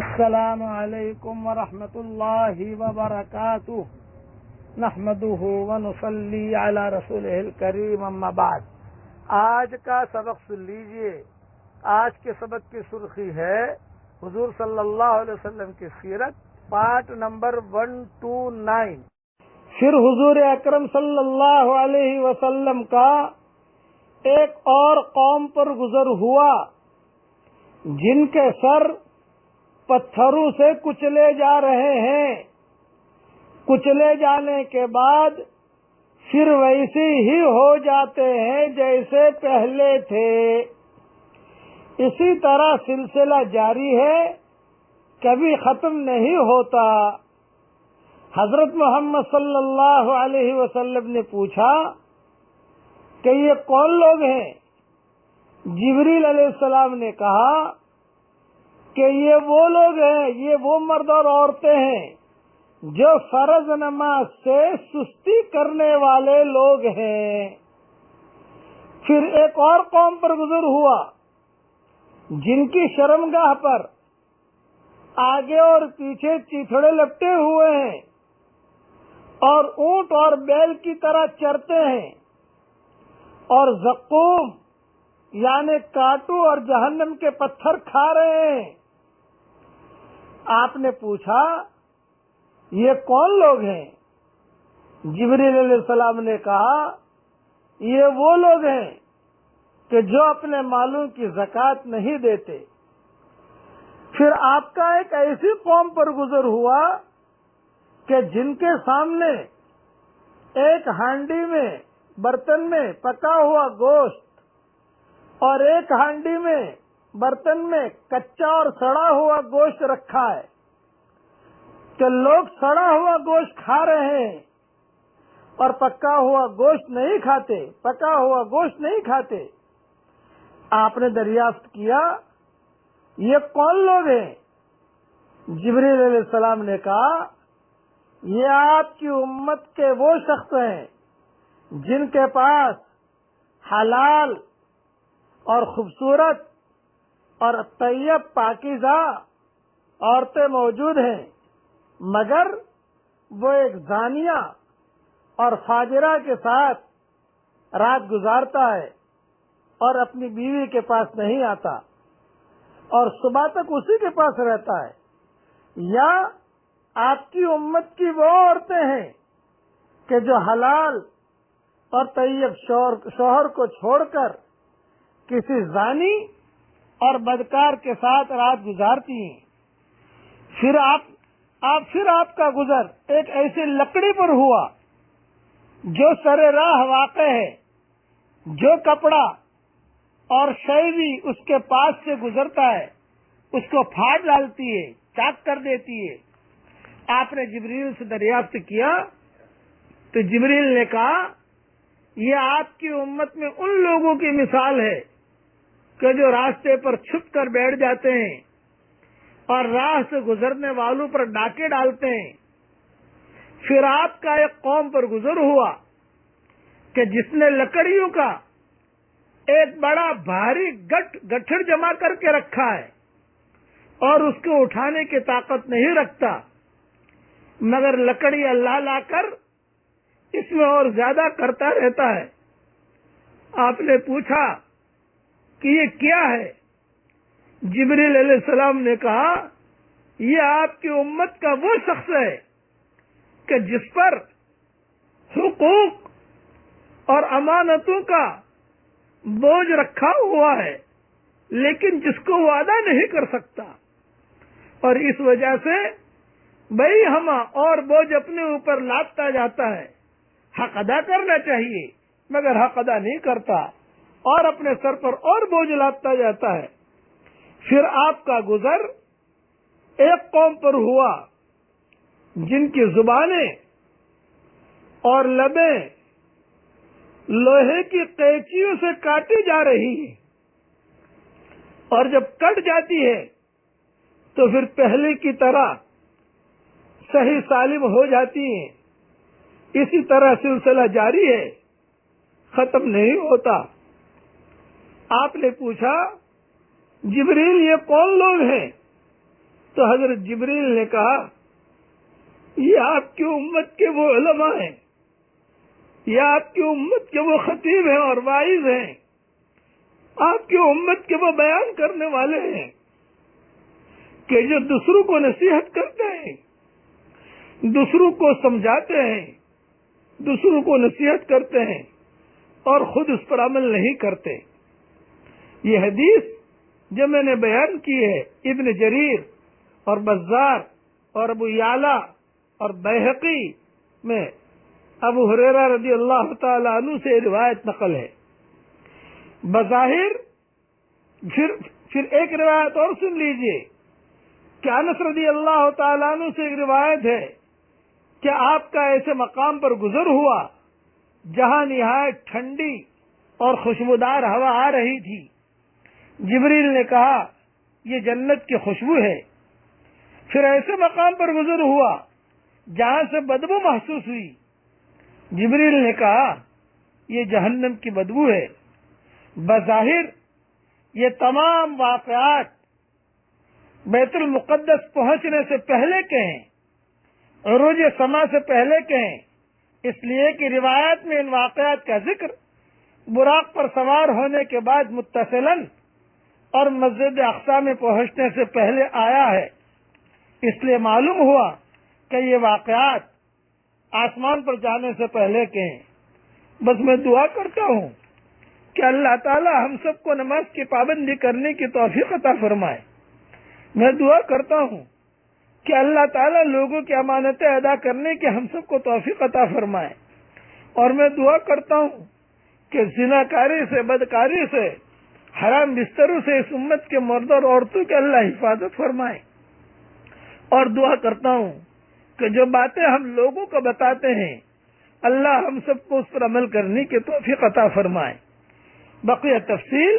السلام علیکم ورحمۃ اللہ وبرکاتہ نحمدہ ونصلی علی رسولہ الکریم اما بعد۔ آج کا سبق سن لیجئے۔ آج کے سبق کی سرخی ہے حضور صلی اللہ علیہ وسلم کی سیرت، پارٹ نمبر 129۔ پھر حضور اکرم صلی اللہ علیہ وسلم کا ایک اور قوم پر گزر ہوا جن کے سر پتھروں سے کچلے جا رہے ہیں۔ کچلے جانے کے بعد پھر ویسے ہی ہو جاتے ہیں جیسے پہلے تھے۔ اسی طرح سلسلہ جاری ہے، کبھی ختم نہیں ہوتا۔ حضرت محمد صلی اللہ علیہ وسلم نے پوچھا کہ یہ کون لوگ ہیں؟ جبریل علیہ السلام نے کہا کہ یہ وہ لوگ ہیں، یہ وہ مرد اور عورتیں ہیں جو فرض نماز سے سستی کرنے والے لوگ ہیں۔ پھر ایک اور قوم پر گزر ہوا جن کی شرمگاہ پر آگے اور پیچھے چیتھڑے لپٹے ہوئے ہیں اور اونٹ اور بیل کی طرح چرتے ہیں اور زقوم یعنی کاٹو اور جہنم کے پتھر کھا رہے ہیں۔ آپ نے پوچھا یہ کون لوگ ہیں؟ جبریل علیہ السلام نے کہا یہ وہ لوگ ہیں کہ جو اپنے مالوں کی زکوٰۃ نہیں دیتے۔ پھر آپ کا ایک ایسی قوم پر گزر ہوا کہ جن کے سامنے ایک ہانڈی میں برتن میں پکا ہوا گوشت اور ایک ہانڈی میں برتن میں کچا اور سڑا ہوا گوشت رکھا ہے کہ لوگ سڑا ہوا گوشت کھا رہے ہیں اور پکا ہوا گوشت نہیں کھاتے، پکا ہوا گوشت نہیں کھاتے۔ آپ نے دریافت کیا یہ کون لوگ ہیں؟ جبریل علیہ السلام نے کہا یہ آپ کی امت کے وہ شخص ہیں جن کے پاس حلال اور خوبصورت اور طیب پاکیزہ عورتیں موجود ہیں، مگر وہ ایک زانیہ اور فاجرہ کے ساتھ رات گزارتا ہے اور اپنی بیوی کے پاس نہیں آتا اور صبح تک اسی کے پاس رہتا ہے۔ یا آپ کی امت کی وہ عورتیں ہیں کہ جو حلال اور طیب شوہر کو چھوڑ کر کسی زانی اور بدکار کے ساتھ رات گزارتی ہیں۔ پھر آپ کا گزر ایک ایسی لکڑی پر ہوا جو سر راہ واقع ہے، جو کپڑا اور شے بھی اس کے پاس سے گزرتا ہے اس کو پھاڑ ڈالتی ہے، چاک کر دیتی ہے۔ آپ نے جبریل سے دریافت کیا تو جبریل نے کہا یہ آپ کی امت میں ان لوگوں کی مثال ہے کہ جو راستے پر چھپ کر بیٹھ جاتے ہیں اور راہ سے گزرنے والوں پر ڈاکے ڈالتے ہیں۔ پھر آپ کا ایک قوم پر گزر ہوا کہ جس نے لکڑیوں کا ایک بڑا بھاری گٹھڑ جمع کر کے رکھا ہے اور اس کو اٹھانے کی طاقت نہیں رکھتا، مگر لکڑی اللہ لا کر اس میں اور زیادہ کرتا رہتا ہے۔ آپ نے پوچھا کہ یہ کیا ہے؟ جبریل علیہ السلام نے کہا یہ آپ کی امت کا وہ شخص ہے کہ جس پر حقوق اور امانتوں کا بوجھ رکھا ہوا ہے لیکن جس کو وہ ادا نہیں کر سکتا، اور اس وجہ سے بھئی ہم اور بوجھ اپنے اوپر لاتا جاتا ہے۔ حق ادا کرنا چاہیے مگر حق ادا نہیں کرتا اور اپنے سر پر اور بوجھ لاتا جاتا ہے۔ پھر آپ کا گزر ایک قوم پر ہوا جن کی زبانیں اور لبیں لوہے کی قینچیوں سے کاٹی جا رہی ہیں اور جب کٹ جاتی ہے تو پھر پہلے کی طرح صحیح سالم ہو جاتی ہیں۔ اسی طرح سلسلہ جاری ہے، ختم نہیں ہوتا۔ آپ نے پوچھا جبریل یہ کون لوگ ہیں؟ تو حضرت جبریل نے کہا یہ آپ کی امت کے وہ علماء ہیں، یہ آپ کی امت کے وہ خطیب ہیں اور واعظ ہیں، آپ کی امت کے وہ بیان کرنے والے ہیں کہ جو دوسروں کو نصیحت کرتے ہیں، دوسروں کو سمجھاتے ہیں، دوسروں کو نصیحت کرتے ہیں اور خود اس پر عمل نہیں کرتے۔ یہ حدیث جو میں نے بیان کی ہے ابن جریر اور بزار اور ابو یعلا اور بیہقی میں ابو ہریرہ رضی اللہ تعالی عنہ سے روایت نقل ہے۔ بظاہر پھر ایک روایت اور سن لیجئے کہ انس رضی اللہ تعالیٰ عنہ سے ایک روایت ہے کہ آپ کا ایسے مقام پر گزر ہوا جہاں نہایت ٹھنڈی اور خوشبودار ہوا آ رہی تھی۔ جبریل نے کہا یہ جنت کی خوشبو ہے۔ پھر ایسے مقام پر گزر ہوا جہاں سے بدبو محسوس ہوئی۔ جبریل نے کہا یہ جہنم کی بدبو ہے۔ بظاہر یہ تمام واقعات بیت المقدس پہنچنے سے پہلے کے ہیں، عروج سما سے پہلے کے ہیں، اس لیے کہ روایت میں ان واقعات کا ذکر براق پر سوار ہونے کے بعد متصلاً اور مسجد اقصی میں پہنچنے سے پہلے آیا ہے۔ اس لیے معلوم ہوا کہ یہ واقعات آسمان پر جانے سے پہلے کے ہیں۔ بس میں دعا کرتا ہوں کہ اللہ تعالی ہم سب کو نماز کی پابندی کرنے کی توفیق عطا فرمائے۔ میں دعا کرتا ہوں کہ اللہ تعالی لوگوں کی امانتیں ادا کرنے کی ہم سب کو توفیق عطا فرمائے، اور میں دعا کرتا ہوں کہ زناکاری سے، بدکاری سے، حرام بستروں سے اس امت کے مرد اور عورتوں کی اللہ حفاظت فرمائے، اور دعا کرتا ہوں کہ جو باتیں ہم لوگوں کو بتاتے ہیں اللہ ہم سب کو اس پر عمل کرنے کی توفیق عطا فرمائے۔ بقیہ تفصیل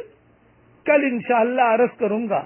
کل انشاءاللہ عرض کروں گا۔